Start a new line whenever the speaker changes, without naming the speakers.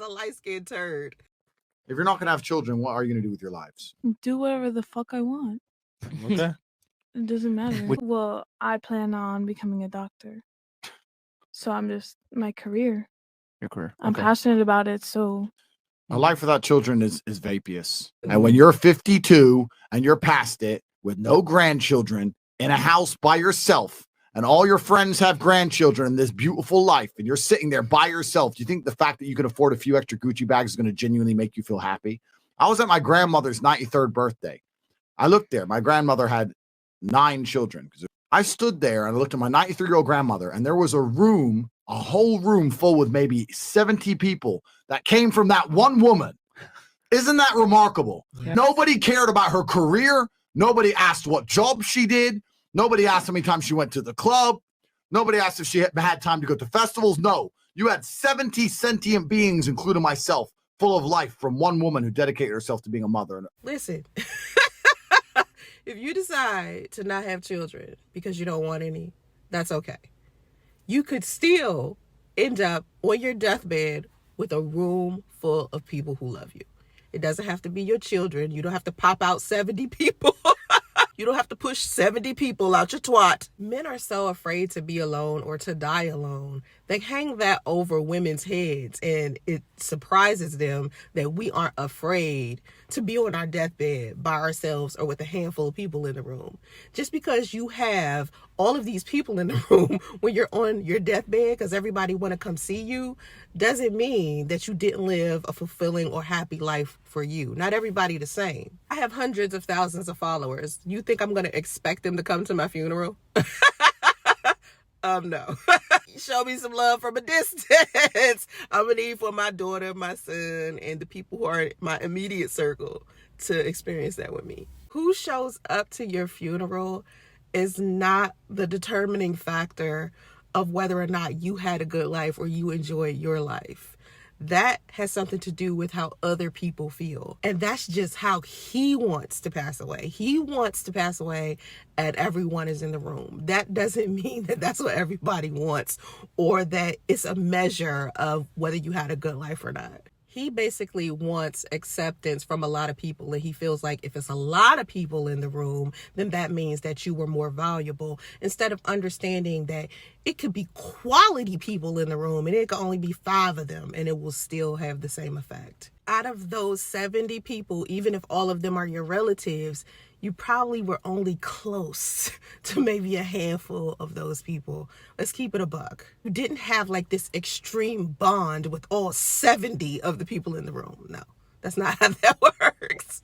a light-skinned turd.
If you're not going to have children, what are you going to do with your lives?
Do whatever the fuck I want.
Okay.
It doesn't matter. Well, I plan on becoming a doctor. So I'm just, my career.
Your career.
I'm passionate about it, so.
A life without children is vapious. And when you're 52 and you're past it with no grandchildren in a house by yourself, and all your friends have grandchildren in this beautiful life, and you're sitting there by yourself, do you think the fact that you can afford a few extra Gucci bags is going to genuinely make you feel happy? I was at my grandmother's 93rd birthday. I looked there. My grandmother had 9 children. I stood there and I looked at my 93-year-old grandmother, and there was a whole room full with maybe 70 people that came from that one woman. Isn't that remarkable? Yes. Nobody cared about her career. Nobody asked what job she did. Nobody asked how many times she went to the club. Nobody asked if she had time to go to festivals. No, you had 70 sentient beings, including myself, full of life from one woman who dedicated herself to being a mother.
Listen, if you decide to not have children because you don't want any, that's okay. You could still end up on your deathbed with a room full of people who love you. It doesn't have to be your children. You don't have to pop out 70 people. You don't have to push 70 people out your twat. Men are so afraid to be alone or to die alone. They hang that over women's heads, and it surprises them that we aren't afraid to be on our deathbed by ourselves or with a handful of people in the room. Just because you have all of these people in the room when you're on your deathbed because everybody want to come see you doesn't mean that you didn't live a fulfilling or happy life for you. Not everybody the same. I have hundreds of thousands of followers. You think I'm going to expect them to come to my funeral? No. Show me some love from a distance. I'm going to need for my daughter, my son, and the people who are in my immediate circle to experience that with me. Who shows up to your funeral is not the determining factor of whether or not you had a good life or you enjoyed your life. That has something to do with how other people feel. And that's just how he wants to pass away. He wants to pass away and everyone is in the room. That doesn't mean that that's what everybody wants or that it's a measure of whether you had a good life or not. He basically wants acceptance from a lot of people, and he feels like if it's a lot of people in the room, then that means that you were more valuable, instead of understanding that it could be quality people in the room and it could only be 5 of them and it will still have the same effect. Out of those 70 people, even if all of them are your relatives, you probably were only close to maybe a handful of those people. Let's keep it a buck. You didn't have like this extreme bond with all 70 of the people in the room. No, that's not how that works.